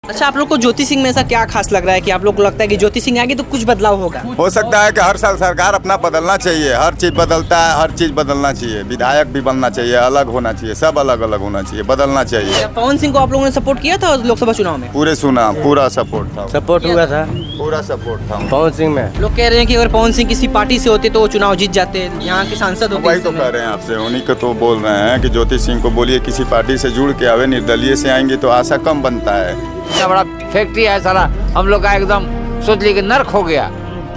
अच्छा, आप लोग को ज्योति सिंह में ऐसा क्या खास लग रहा है कि आप लोग को लगता है कि ज्योति सिंह आएगी तो कुछ बदलाव होगा? हो सकता है कि हर साल सरकार अपना बदलना चाहिए, हर चीज़ बदलता है, हर चीज़ बदलना चाहिए, विधायक भी बनना चाहिए, अलग होना चाहिए, सब अलग अलग होना चाहिए, बदलना चाहिए। क्या पवन सिंह को आप लोगों ने सपोर्ट किया था लोकसभा चुनाव में? पूरा सपोर्ट था, सपोर्ट हुआ था पूरा सपोर्ट था पवन सिंह में। लोग कह रहे हैं कि अगर पवन सिंह किसी पार्टी से होते तो वो चुनाव जीत जाते, यहाँ के सांसद होते। वही तो कह रहे हैं आपसे, उन्हीं को तो बोल रहे हैं कि ज्योति सिंह को बोलिए किसी पार्टी से जुड़ के आवे, निर्दलीय से आएंगे तो आशा कम बनता है। इतना बड़ा फैक्ट्री है सारा, हम लोग का एकदम सोच ली कि नर्क हो गया,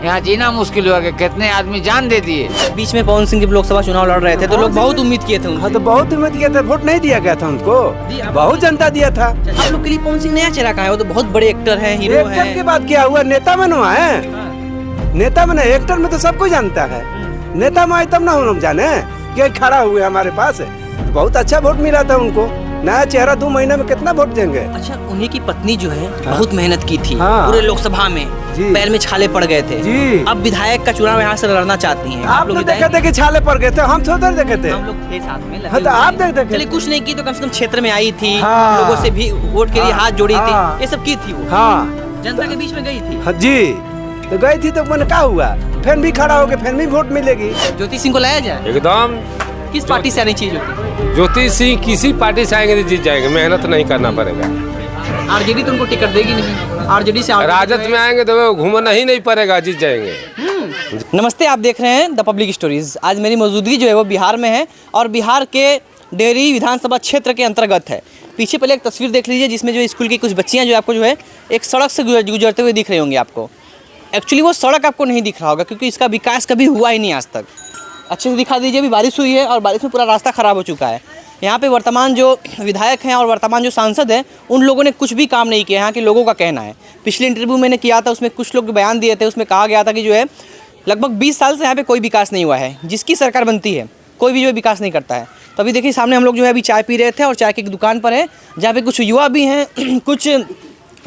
यहाँ जीना मुश्किल हुआ कि कितने आदमी जान दे दिए। बीच में पवन सिंह जब लोकसभा चुनाव लड़ रहे थे तो लोग बहुत उम्मीद किए थे उनसे। हाँ तो बहुत उम्मीद किया था, वोट नहीं दिया गया था उनको, बहुत जनता दिया था। आप लोग के लिए पवन सिंह नया चेहरा कहाँ है? वो तो बहुत बड़े एक्टर हैं, हीरो एक्टर हैं। के बाद क्या हुआ, नेता में हुआ है, नेता में नहीं, एक्टर में तो सब कोई जानता है, नेता में आए तब ना हम लोग जाने कि खड़ा हुए हमारे पास। बहुत अच्छा वोट मिला था उनको, नया चेहरा 2 महीने में कितना वोट देंगे। अच्छा, उन्हीं की पत्नी जो है बहुत मेहनत की थी पूरे लोकसभा में, पैर में छाले पड़ गए थे जी। अब विधायक का चुनाव यहाँ से लड़ना चाहती हैं। आप लोग देखे थे कि छाले पड़ गए थे, हम थोड़ा देखे थे, हम लोग थे साथ में लगे हाँ तो हुए आप थे। देखे चलिए कुछ नहीं की तो कम से कम क्षेत्र में आई थी, हाँ। लोगों से भी वोट के लिए हाथ जोड़ी हाँ। थी, ये सब की थी वो, हाँ जनता के बीच में गई थी। हाँ जी, तो गई थी तो मैंने क्या हुआ, फिर भी खड़ा हो गए, फिर भी वोट मिलेगी। ज्योति सिंह को लाया जाए? एकदम। किस पार्टी से आनी चाहिए ज्योति सिंह किसी पार्टी से आएंगे तो जीत जाएंगे, मेहनत नहीं करना पड़ेगा। आरजेडी तो उनको टिकट देगी नहीं, आरजेडी से राजद में आएंगे तो वो घूमना ही नहीं पड़ेगा, जीत जाएंगे। नमस्ते, आप देख रहे हैं द पब्लिक स्टोरीज। आज मेरी मौजूदगी जो है वो बिहार में है और बिहार के डेहरी विधानसभा क्षेत्र के अंतर्गत है। पीछे पहले एक तस्वीर देख लीजिए जिसमें जो स्कूल की कुछ बच्चियां जो आपको जो है एक सड़क से गुजरते हुए दिख रही होंगी आपको। एक्चुअली वो सड़क आपको नहीं दिख रहा होगा क्योंकि इसका विकास कभी हुआ ही नहीं आज तक। अच्छे से दिखा दीजिए, अभी बारिश हुई है और बारिश में पूरा रास्ता ख़राब हो चुका है। यहाँ पे वर्तमान जो विधायक हैं और वर्तमान जो सांसद हैं उन लोगों ने कुछ भी काम नहीं किया, यहाँ के लोगों का कहना है। पिछले इंटरव्यू मैंने किया था, उसमें कुछ लोग बयान दिए थे, उसमें कहा गया था कि जो है लगभग 20 साल से यहाँ पे कोई विकास नहीं हुआ है। जिसकी सरकार बनती है कोई भी जो है विकास नहीं करता है। तो अभी देखिए सामने हम लोग जो है अभी चाय पी रहे थे और चाय की दुकान पर है जहाँ पे कुछ युवा भी हैं, कुछ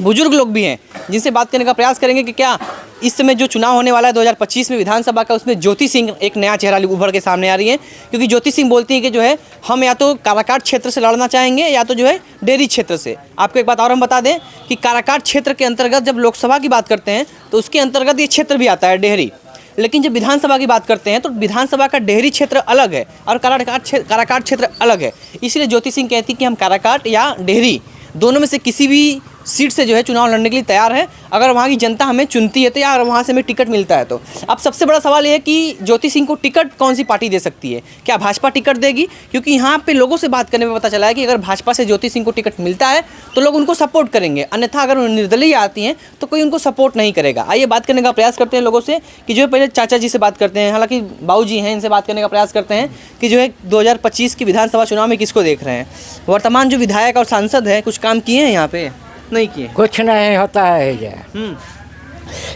बुजुर्ग लोग भी हैं जिनसे बात करने का प्रयास करेंगे कि क्या इस समय जो चुनाव होने वाला है 2025 में विधानसभा का, उसमें ज्योति सिंह एक नया चेहरा उभर के सामने आ रही है। क्योंकि ज्योति सिंह बोलती है कि जो है हम या तो काराकाट क्षेत्र से लड़ना चाहेंगे या तो जो है डेहरी क्षेत्र से। आपको एक बात और हम बता दें कि काराकाट क्षेत्र के अंतर्गत जब लोकसभा की बात करते हैं तो उसके अंतर्गत ये क्षेत्र भी आता है डेहरी, लेकिन जब विधानसभा की बात करते हैं तो विधानसभा का डेहरी क्षेत्र अलग है और काराकाट क्षेत्र अलग है। इसलिए ज्योति सिंह कहती है कि हम काराकाट या डेहरी दोनों में से किसी भी सीट से जो है चुनाव लड़ने के लिए तैयार है, अगर वहाँ की जनता हमें चुनती है तो या वहाँ से हमें टिकट मिलता है तो। अब सबसे बड़ा सवाल ये है कि ज्योति सिंह को टिकट कौन सी पार्टी दे सकती है? क्या भाजपा टिकट देगी? क्योंकि यहाँ पे लोगों से बात करने में पता चला है कि अगर भाजपा से ज्योति सिंह को टिकट मिलता है तो लोग उनको सपोर्ट करेंगे, अन्यथा अगर निर्दलीय आती हैं तो कोई उनको सपोर्ट नहीं करेगा। आइए बात करने का प्रयास करते हैं लोगों से कि जो है पहले चाचा जी से बात करते हैं, हालांकि बाबू जी हैं, इनसे बात करने का प्रयास करते हैं कि जो है 2025 की विधानसभा चुनाव में किसको देख रहे हैं। वर्तमान जो विधायक और सांसद है कुछ काम किए हैं यहाँ पे? नहीं किए। कुछ नहीं होता है,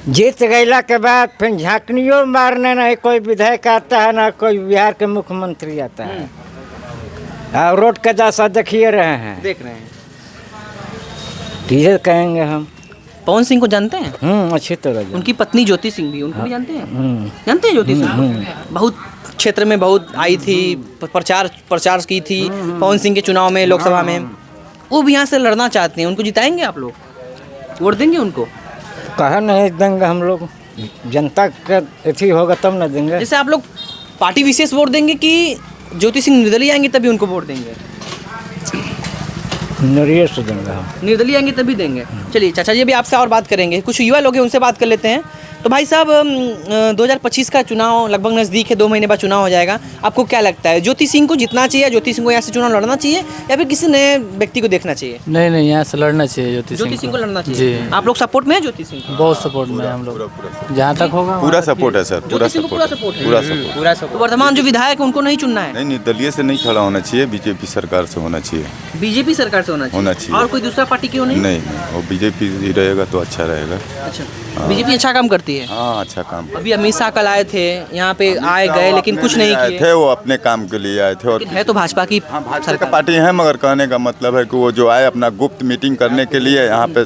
जीत गईला के बाद फिर झांकनियों मारने नहीं कोई विधायक आता है ना कोई बिहार के मुख्यमंत्री आता है। और रोड का दशा देखिए रहे हैं, देख रहे हैं। किसे कहेंगे हम? पवन सिंह को जानते हैं? अच्छी तरह। उनकी पत्नी ज्योति सिंह भी, उनको भी जानते हैं? जानते हैं ज्योति सिंह? बहुत क्षेत्र में बहुत आई थी, प्रचार की थी पवन सिंह के चुनाव में, लोकसभा में। वो भी यहाँ से लड़ना चाहते हैं, उनको जिताएंगे आप लोग? वोट देंगे उनको? कहा नहीं देंगे हम लोग, जनता का अथी होगा तब ना देंगे। जैसे आप लोग पार्टी विशेष वोट देंगे कि ज्योति सिंह निर्दलीय आएंगे तभी उनको वोट देंगे? निर्दलीय से देंगे हम। निर्दलीय आएंगे तभी देंगे। चलिए चाचा जी अभी आपसे और बात करेंगे, कुछ युवा लोग हैं उनसे बात कर लेते हैं। तो भाई साहब 2025 का चुनाव लगभग नज़दीक है, 2 महीने बाद चुनाव हो जाएगा। आपको क्या लगता है ज्योति सिंह को जितना चाहिए, ज्योति सिंह को यहाँ से चुनाव लड़ना चाहिए या फिर किसी नए व्यक्ति को देखना चाहिए? नहीं, यहाँ से लड़ना चाहिए, ज्योति सिंह को लड़ना चाहिए जी। आप लोग सपोर्ट में है ज्योति सिंह? बहुत सपोर्ट में हम लोग, जहाँ तक होगा पूरा सपोर्ट है सर, पूरा सपोर्ट है। पूरा सपोर्ट। तो वर्तमान जो विधायक है उनको नहीं चुनना है? नहीं, निर्दलीय से नहीं खड़ा होना चाहिए, बीजेपी सरकार से होना चाहिए। बीजेपी सरकार से होना चाहिए। और कोई दूसरा पार्टी क्यों नहीं? नहीं, वो बीजेपी ही रहेगा तो अच्छा रहेगा। अच्छा, बीजेपी अच्छा काम करती है। हाँ, अच्छा काम। अभी अमित शाह कल आए थे यहाँ पे, आए गए लेकिन कुछ नहीं किए थे, वो अपने काम के लिए आए थे। और है तो भाजपा की भाजपा का पार्टी है, मगर कहने का मतलब है कि वो जो आए अपना गुप्त मीटिंग करने के लिए यहाँ पे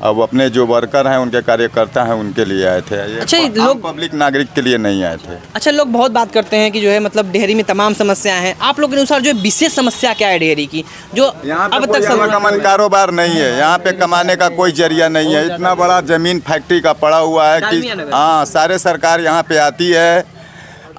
अब अपने जो वर्कर हैं उनके कार्यकर्ता हैं उनके लिए आए थे। ये अच्छा, ये आम लोग- पब्लिक नागरिक के लिए नहीं आए थे। अच्छा, लोग बहुत बात करते हैं कि जो है मतलब डेहरी में तमाम समस्याएं हैं। आप लोग के अनुसार जो है विशेष समस्या क्या है डेहरी की, जो यहाँ पे अब कोई तक आवागमन कारोबार नहीं है, यहाँ पे कमाने का कोई जरिया नहीं है। इतना बड़ा जमीन फैक्ट्री का पड़ा हुआ है कि डालमिया नगर। हाँ, सारे सरकार यहाँ पे आती है,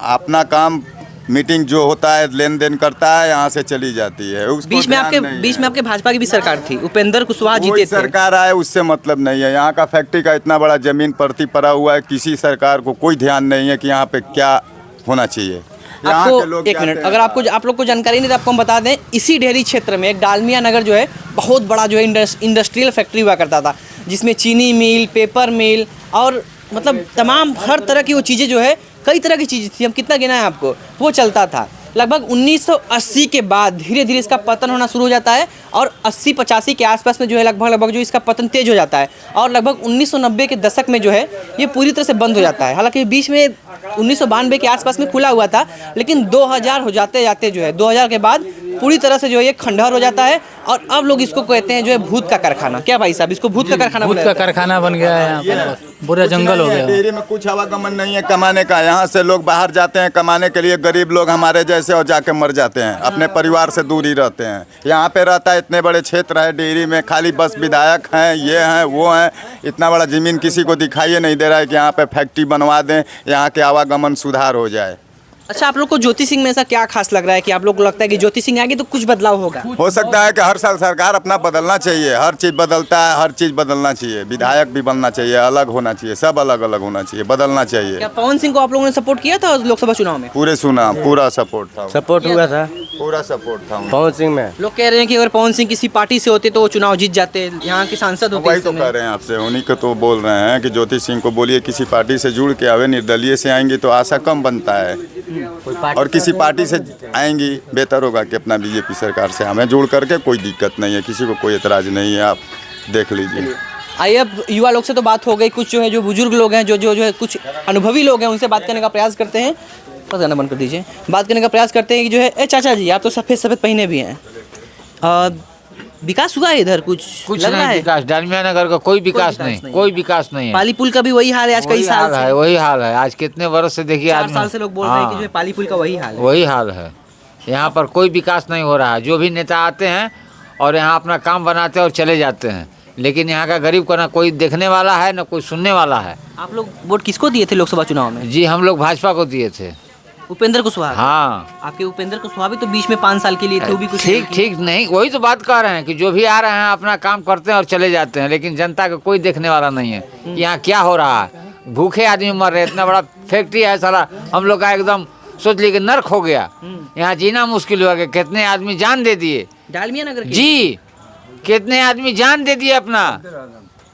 अपना काम मीटिंग जो होता है लेन देन करता है, यहाँ से चली जाती है। उसको बीच में ध्यान आपके नहीं बीच है। में आपके भाजपा की भी सरकार थी, उपेंद्र कुशवाहा कोई जीते थे। सरकार आए उससे मतलब नहीं है। यहाँ का फैक्ट्री का इतना बड़ा जमीन प्रति पड़ा हुआ है, किसी सरकार को कोई ध्यान नहीं है कि यहाँ पे क्या होना चाहिए। यहाँ के लोग आपको एक चाहते मिनट, हैं- अगर आप लोग को जानकारी नहीं तो आपको हम बता दें, इसी डेहरी क्षेत्र में एक डालमिया नगर जो है बहुत बड़ा जो है इंडस्ट्रियल फैक्ट्री हुआ करता था, जिसमें चीनी मिल, पेपर मिल और मतलब तमाम हर तरह की वो चीज़ें जो है, कई तरह की चीज़ें थी, हम कितना गिना है आपको, वो चलता था। लगभग 1980 के बाद धीरे धीरे इसका पतन होना शुरू हो जाता है और 80-85 के आसपास में जो है लगभग जो इसका पतन तेज हो जाता है और लगभग 1990 के दशक में जो है ये पूरी तरह से बंद हो जाता है। हालांकि बीच में 1992 के आसपास में खुला हुआ था, लेकिन 2000 हो जाते जाते जो है 2000 के बाद पूरी तरह से जो है ये खंडहर हो जाता है और अब लोग इसको कहते हैं जो है भूत का कारखाना। क्या भाई साहब, इसको भूत का कारखाना भूत बोला का जाता है? कारखाना बन गया है यहाँ पर, बस पूरा जंगल हो नहीं है, गया है। डेयरी में कुछ आवागमन नहीं है कमाने का। यहाँ से लोग बाहर जाते हैं कमाने के लिए, गरीब लोग हमारे जैसे और जाके मर जाते हैं, अपने परिवार से दूर ही रहते हैं। यहाँ पे रहता है, इतने बड़े क्षेत्र है डेयरी में, खाली बस विधायक हैं, ये हैं वो हैं, इतना बड़ा ज़मीन किसी को दिखाई नहीं दे रहा है कि यहाँ पे फैक्ट्री बनवा दें, यहाँ के आवागमन सुधार हो जाए। अच्छा, आप लोग को ज्योति सिंह में ऐसा क्या खास लग रहा है कि आप लोग को लगता है कि ज्योति सिंह आएगी तो कुछ बदलाव होगा? हो सकता है कि हर साल सरकार अपना बदलना चाहिए, हर चीज़ बदलता है, हर चीज़ बदलना चाहिए। विधायक भी बनना चाहिए, अलग होना चाहिए, सब अलग अलग होना चाहिए, बदलना चाहिए। क्या पवन सिंह को आप लोगों ने सपोर्ट किया था लोकसभा चुनाव में? पूरे सुना, पूरा सपोर्ट था, सपोर्ट हुआ था पूरा सपोर्ट था। पवन सिंह में। लोग कह रहे हैं कि अगर पवन सिंह किसी पार्टी से होते तो वो चुनाव जीत जाते, यहाँ के सांसद होते वही इस तो समय। कह रहे हैं आपसे, उन्हीं को तो बोल रहे हैं कि ज्योति सिंह को बोलिए किसी पार्टी से जुड़ के आवे, निर्दलीय से आएंगी तो आशा कम बनता है, और किसी पार्टी से आएंगी बेहतर होगा कि अपना बीजेपी सरकार से हमें जुड़ करके। कोई दिक्कत नहीं है, किसी को कोई एतराज़ नहीं है, आप देख लीजिए। आइए अब युवा लोग से तो बात हो गई, कुछ जो है जो बुजुर्ग लोग हैं, जो है कुछ अनुभवी लोग हैं, उनसे बात करने का प्रयास करते हैं। बस गाना बंद कर दीजिए। बात करने का प्रयास करते हैं कि जो है ए चाचा जी, आप तो सफ़ेद सफ़ेद पहने भी हैं, विकास हुआ है इधर? कुछ लग रहा नहीं है? विकास, डालमिया नगर का कोई विकास विकास नहीं, नहीं। कोई विकास नहीं है। पाली पुल का भी वही हाल है आज कई वही साल हाल से। है, वही हाल है। आज कितने वर्ष से देखिए 4 आदमी, साल से लोग बोल रहे हैं कि हाँ, जो है पाली पुल का वही हाल है। वही हाल है। यहाँ पर कोई विकास नहीं हो रहा है। जो भी नेता आते हैं और यहाँ अपना काम बनाते हैं और चले जाते हैं, लेकिन यहाँ का गरीब को ना कोई देखने वाला है ना कोई सुनने वाला है। आप लोग वोट किसको दिए थे लोकसभा चुनाव में? जी हम लोग भाजपा को दिए थे। उपेंद्र कुशवाहा। हाँ आपके उपेंद्र कुशवाहा भी तो बीच में 5 साल के लिए थे, वो भी कुछ ठीक ठीक नहीं, वही तो बात कर रहे हैं कि जो भी आ रहे हैं अपना काम करते हैं और चले जाते हैं, लेकिन जनता का कोई देखने वाला नहीं है। यहाँ क्या हो रहा है, भूखे आदमी मर रहे हैं। इतना बड़ा फैक्ट्री है साला, हम लोग का एकदम सोच लीजिए नर्क हो गया। यहाँ जीना मुश्किल हो गया। कितने आदमी जान दे दिए डालमिया नगर के? जी, कितने आदमी जान दे दिए अपना।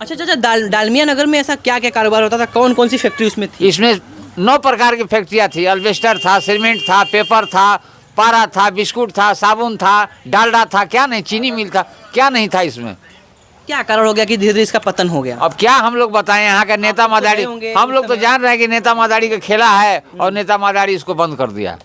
अच्छा चाचा, डालमिया नगर में ऐसा क्या क्या कारोबार होता था? कौन कौन सी फैक्ट्री उसमें थी? इसमें 9 प्रकार की फैक्ट्रियाँ थी। अल्बेस्टर था, सीमेंट था, पेपर था, पारा था, बिस्कुट था, साबुन था, डालडा था, क्या नहीं, चीनी मिल था, क्या नहीं था इसमें। क्या कारण हो गया कि धीरे धीरे इसका पतन हो गया? अब क्या हम लोग बताएं, यहाँ का नेता आप तो मदारी, गए होंगे हम लोग इस तो समय। जान रहे हैं कि नेता मदारी का खेला है और नेता मदारी इसको बंद कर दिया।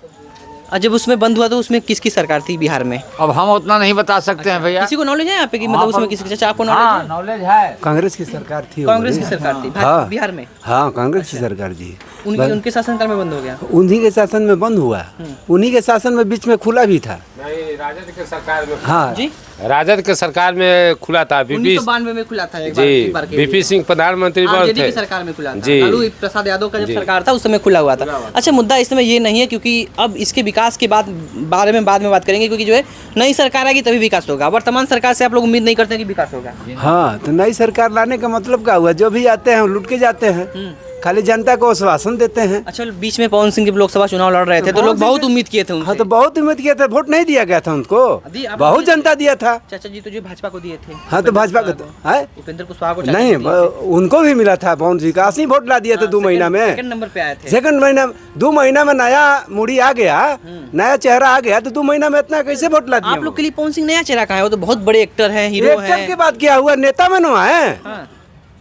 और जब उसमें बंद हुआ तो उसमें किसकी सरकार थी बिहार में? अब हम उतना नहीं बता सकते हैं भैया। किसी को नॉलेज है यहाँ पे कि मतलब हाँ, उसमें पर- किसी चाचा आपको हाँ नॉलेज है? नॉलेज है। कांग्रेस की सरकार थी। कांग्रेस की सरकार थी हाँ। बिहार में? हाँ, कांग्रेस की सरकार जी। उनके शासनकाल में बंद हो गया? उन्हीं के शासन में बंद हुआ, उन्हीं के शासन में बीच में खुला भी था। नहीं, राजद के सरकार में, हाँ जी, राजद के सरकार में खुला था। 1992 में खुला था एक बार जी, बीपी सिंह प्रधानमंत्री बने आरजेडी थे। की सरकार में खुला था। जी। लालू प्रसाद यादव का जब सरकार था उस समय खुला हुआ था। अच्छा, मुद्दा इस समय ये नहीं है, क्योंकि अब इसके विकास के बारे में बाद में बात करेंगे, क्योंकि जो है नई सरकार आएगी तभी विकास होगा। वर्तमान सरकार से आप लोग उम्मीद नहीं करते हैं कि विकास होगा? हाँ, तो नई सरकार लाने का मतलब क्या हुआ? जो भी आते हैं लुट के जाते हैं, खाली जनता को आश्वासन देते हैं। अच्छा, बीच में पवन सिंह जब लोकसभा चुनाव लड़ रहे थे तो लोग बहुत उम्मीद किए थे उनसे। हाँ, तो बहुत उम्मीद किया था, वोट नहीं दिया गया था उनको, आप बहुत जनता दिया था। चाचा जी तो जो भाजपा को दिए थे। हाँ, तो भाजपा का है उपेंद्र कुशवाहा को चाचा नहीं, जी दिए थे। उनको भी मिला था पवन सिंह का 80 वोट ला दिए थे 2 महीना में। सेकंड नंबर पे आए थे। सेकंड महीना 2 महीना में नया मुड़ी आ गया, नया चेहरा आ गया, तो 2 महीना में इतना कैसे वोट ला दिया? आप लोग के लिए पवन सिंह नया चेहरा कहाँ है? वो तो बहुत बड़े एक्टर हैं, हीरो एक्टर हैं। के बाद क्या हुआ? नेता में ना है। हाँ।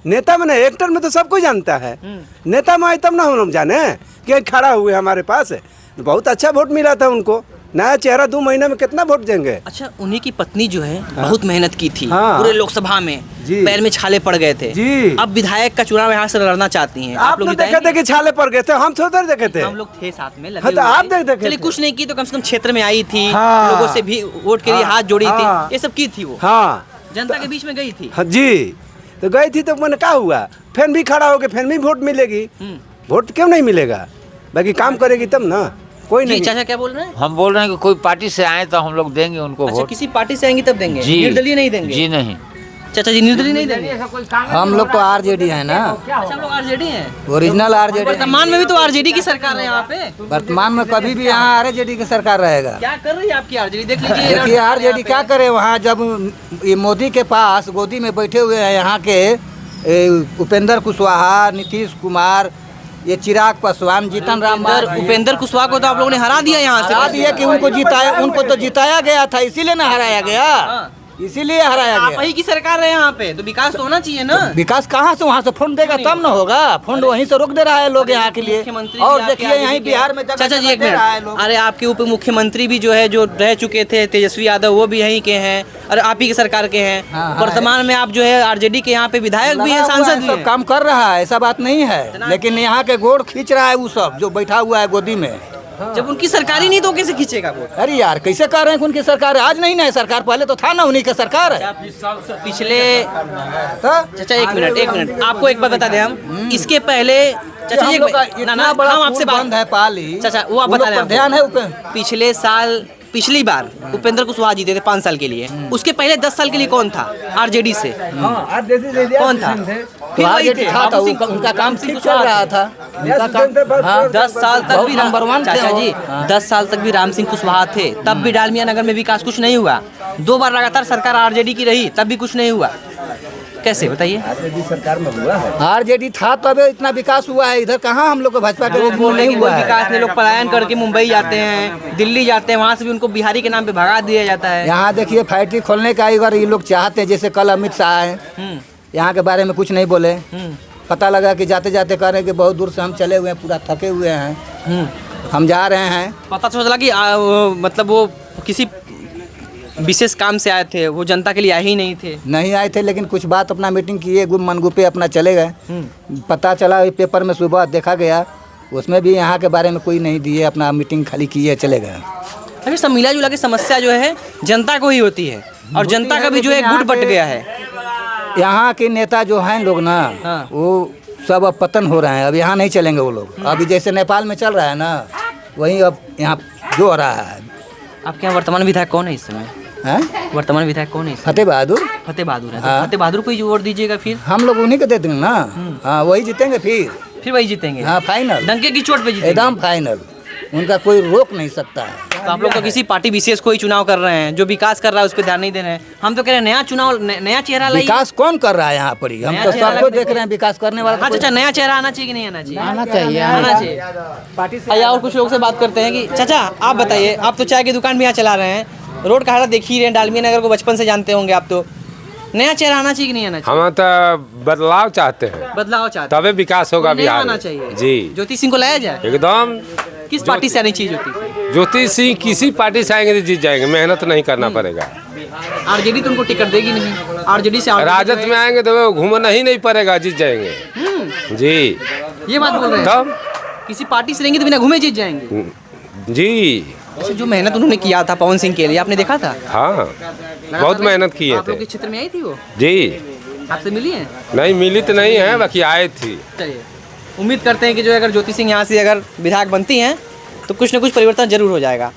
नेता में, एक्टर में तो सबको जानता है। नेता में आए तब ना हम लोग जाने कि खड़ा हुए हमारे पास, तो बहुत अच्छा वोट मिला था उनको। नया चेहरा 2 महीने में कितना वोट देंगे? अच्छा, उन्हीं की पत्नी जो है बहुत मेहनत की थी हाँ। पूरे लोकसभा में, जी। पैर में छाले पड़ गए थे जी। अब विधायक का चुनाव यहाँ से लड़ना चाहती हैं। आप लोग देखे जिताएंगे? थे कि छाले पड़ गए थे, हम तो उधर देखे थे। हम लोग थे साथ में लगे हाँ, तो हुए आप थे। देखे चलिए थे। कुछ नहीं की तो कम से कम क्षेत्र में आई थी, हाँ। लोगों से भी वोट के लिए हाँ। हाथ जोड़ी हाँ। थी, ये सब की थी वो, हाँ जनता के बीच में गई थी। हाँ जी, तो गई थी तो मैंने क्या हुआ, फिर भी खड़ा होके फिर भी वोट मिलेगी। वोट क्यों नहीं मिलेगा? बाकी काम करेगी तब ना, कोई जी नहीं। चाचा क्या बोल रहे हैं? हम बोल रहे हैं कि कोई पार्टी से आए तो हम लोग देंगे उनको अच्छा, वोट। किसी पार्टी से आएंगी तब देंगे, जी निर्दलीय नहीं देंगे? जी नहीं। चाचा जी निर्दलीय नहीं देंगे? हम लोग तो आरजेडी है ना, अच्छा, हम लोग आरजेडी हैं। Original RJD. वर्तमान में भी तो आरजेडी की सरकार है यहाँ पे। वर्तमान में कभी भी यहाँ आरजेडी की सरकार रहेगा। क्या कर रही है आपकी आरजेडी? देख लीजिए देखिए आरजेडी क्या करे वहाँ, जब ये मोदी के पास गोदी में बैठे हुए हैं यहाँ के उपेंद्र कुशवाहा, नीतीश कुमार, ये चिराग पासवान, जीतन राम मांझी, उपेंद्र कुशवाहा को तो आप लोगों ने हरा दिया यहाँ से। हरा दिया कि उनको तो जिताया गया था, इसीलिए ना हराया गया, इसीलिए हराया आप गया। ही की सरकार है यहाँ पे, तो विकास तो होना चाहिए ना। विकास कहाँ से, वहाँ से फंड देगा तब ना होगा, फंड वहीं से रोक दे रहा है लोग यहाँ के लिए। मुख्यमंत्री और भी आपके देखिए आगे यहीं के- बिहार में जगह चाचा जी जगह एक दे रहा है मिनट, लोग। अरे आपके उप मुख्यमंत्री भी जो है जो रह चुके थे तेजस्वी यादव, वो भी यहीं के हैं और आप ही की सरकार के हैं। हाँ, वर्तमान में आप जो है आरजेडी के यहाँ पे विधायक भी हैं, लगा हुआ सांसद है, भी सब हैं। काम कर रहा है, ऐसा बात नहीं है, लेकिन यहाँ के गोड़ खींच रहा है वो सब जो बैठा हुआ है गोदी में। जब उनकी सरकार ही नहीं तो कैसे खींचेगा वो? अरे यार कैसे कह रहे हैं कि उनकी सरकार है? आज नहीं ना सरकार, पहले तो था ना उन्हीं का सरकार है। पिछले तो चाचा एक मिनट आपको एक बात बता दें हम, इसके पहले चाचा हम जी लोग का ना इतना ना बड़ा हम आपसे पुल बंद है पाली, चाचा वो आप उन बता लोग रहे पर ध्यान है पिछले साल पिछली बार उपेंद्र कुशवाहा जीते थे 5 साल के लिए, उसके पहले 10 साल के लिए कौन था आरजेडी से? कौन था? फिर वही थे, था बाबू सिंह- उनका काम बाबू सिंह ठीक चल कुशवाहा रहा थे। था, उनका काम हाँ 10 साल तक बहुत भी नंबर 1 चाचा जी 10 साल तक भी राम सिंह कुशवाहा थे, तब भी डालमिया नगर में विकास कुछ नहीं हुआ। 2 बार लगातार सरकार आरजेडी की रही, तब भी कुछ नहीं हुआ। कैसे बताइए? सरकार में हुआ है। आरजेडी था तब इतना विकास हुआ है, इधर कहाँ हम लोग को भाजपा के वो बोल रहे नहीं कि हुआ कोई है। विकास में लोग पलायन करके मुंबई जाते हैं, दिल्ली जाते हैं, वहाँ से भी उनको बिहारी के नाम पे भगा दिया जाता है। यहाँ देखिए फैक्ट्री खोलने का अगर ये लोग चाहते हैं, जैसे कल अमित शाह आए, यहाँ के बारे में कुछ नहीं बोले, पता लगा कि जाते जाते कह रहे हैं कि बहुत दूर से हम चले हुए हैं, पूरा थके हुए हैं, हम जा रहे हैं। पता तो चला कि मतलब वो किसी विशेष काम से आए थे, वो जनता के लिए आए ही नहीं थे। नहीं आए थे, लेकिन कुछ बात अपना मीटिंग किए, गुम मनगुपे अपना चले गए। पता चला पेपर में सुबह देखा गया, उसमें भी यहाँ के बारे में कोई नहीं दिए, अपना मीटिंग खाली किए चले गए। अभी सब मिला जुला के समस्या जो है जनता को ही होती है, और जनता का भी जो है गुट बट गया है। यहाँ के नेता जो हैं लोग ना, हाँ। वो सब अब पतन हो रहे हैं, अब यहाँ नहीं चलेंगे वो लोग। अभी जैसे नेपाल में चल रहा है ना, वहीं अब यहाँ जो हो रहा है। आपके यहाँ वर्तमान विधायक कौन है इस समय? हैं? वर्तमान विधायक कौन है इस समय? फतेह बहादुर, फतेह बहादुर है। तो हाँ। फतेह बहादुर को ही वोट दीजिएगा, फिर हम लोग उन्हीं को दे देंगे ना। हाँ वही जीतेंगे फिर वही जीतेंगे। हाँ फाइनल, डंके की चोट पे जीतेंगे। एकदम फाइनल, उनका कोई रोक नहीं सकता है। तो आप लोग तो किसी पार्टी विशेष को ही चुनाव कर रहे हैं, जो विकास कर रहा है उस पर ध्यान नहीं दे रहे हैं। हम तो कह रहे हैं नया चुनाव, नया चेहरा लाइए। विकास कौन कर रहा है यहाँ पर ही? हम नया तो चेहरा सबको लगता है। देख रहे हैं, विकास करने वाला हाँ कोई- चाचा, नया चेहरा आना चाहिए कि नहीं आना चाहिए? आना चाहिए, आना चाहिए। आइए और कुछ लोग से बात करते हैं कि चाचा आप बताइए, आप तो चाय की दुकान भी यहाँ चला रहे हैं, रोड का हालत देख ही रहे हैं, डालमिया नगर को बचपन से जानते होंगे आप, तो नया चेहरा आना चाहिए कि नहीं आना चाहिए? हम तो बदलाव चाहते हैं, बदलाव चाहते तबे विकास होगा हैं, नया बिहार आना में। चाहिए। जी ज्योति सिंह को लाया जाए? एकदम। किस पार्टी से आनी चाहिए ज्योति? ज्योति सिंह किसी पार्टी से आएंगे तो जीत जाएंगे, मेहनत नहीं करना पड़ेगा। आरजेडी तो उनको टिकट देगी नहीं, आरजेडी से राजद में आएंगे तो वो घूमना ही नहीं पड़ेगा, जीत जाएंगे। जी ये बात बोल रहे हैं। तब किसी पार्टी से रहेंगे तो बिना घूमे जीत जाएंगे। जी अच्छा, जो मेहनत उन्होंने किया था पवन सिंह के लिए, आपने देखा था? हाँ बहुत मेहनत किए आप लोग थे। के क्षेत्र में आई थी वो? जी आपसे मिली है? नहीं मिली तो नहीं है, बाकी आए थी। चलिए, उम्मीद करते हैं कि जो अगर ज्योति सिंह यहाँ से अगर विधायक बनती हैं तो कुछ ना कुछ परिवर्तन जरूर हो जाएगा।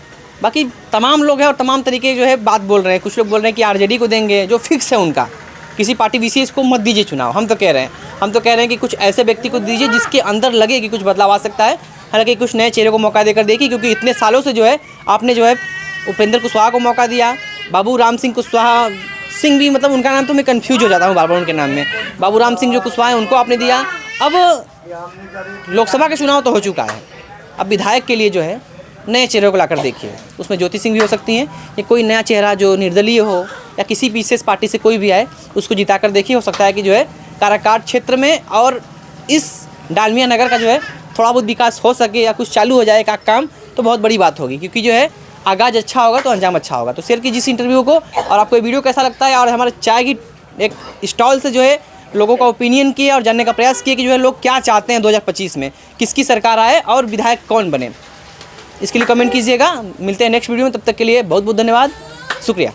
बाकी तमाम लोग हैं और तमाम तरीके जो है बात बोल रहे हैं। कुछ लोग बोल रहे हैं कि आरजेडी को देंगे, जो फिक्स है उनका, किसी पार्टी विशेष को मत दीजिए चुनाव। हम तो कह रहे हैं कि कुछ ऐसे व्यक्ति को दीजिए जिसके अंदर लगे कि कुछ बदलाव आ सकता है। हालांकि कुछ नए चेहरे को मौका देकर देखिए, क्योंकि इतने सालों से जो है आपने जो है उपेंद्र कुशवाहा को मौका दिया, बाबू राम सिंह कुशवाहा सिंह भी, मतलब उनका नाम तो मैं कंफ्यूज हो जाता हूँ बार बार उनके नाम में। बाबू राम सिंह जो कुशवाहा है उनको आपने दिया। अब लोकसभा का चुनाव तो हो चुका है, अब विधायक के लिए जो है नए चेहरे को लाकर देखिए। उसमें ज्योति सिंह भी हो सकती हैं, या कोई नया चेहरा जो निर्दलीय हो या किसी विशेष पार्टी से कोई भी आए उसको जिताकर देखिए। हो सकता है कि जो है काराकाट क्षेत्र में और इस डालमिया नगर का जो है थोड़ा बहुत विकास हो सके या कुछ चालू हो जाए का काम, तो बहुत बड़ी बात होगी। क्योंकि जो है आगाज अच्छा होगा तो अंजाम अच्छा होगा। तो शेयर कीजिए इस इंटरव्यू को, और आपको ये वीडियो कैसा लगता है, और हमारे चाय की एक स्टॉल से जो है लोगों का ओपिनियन किया और जानने का प्रयास किया कि जो है लोग क्या चाहते हैं 2025 में, किसकी सरकार आए और विधायक कौन बने। इसके लिए कमेंट कीजिएगा। मिलते हैं नेक्स्ट वीडियो में, तब तक के लिए बहुत बहुत धन्यवाद, शुक्रिया।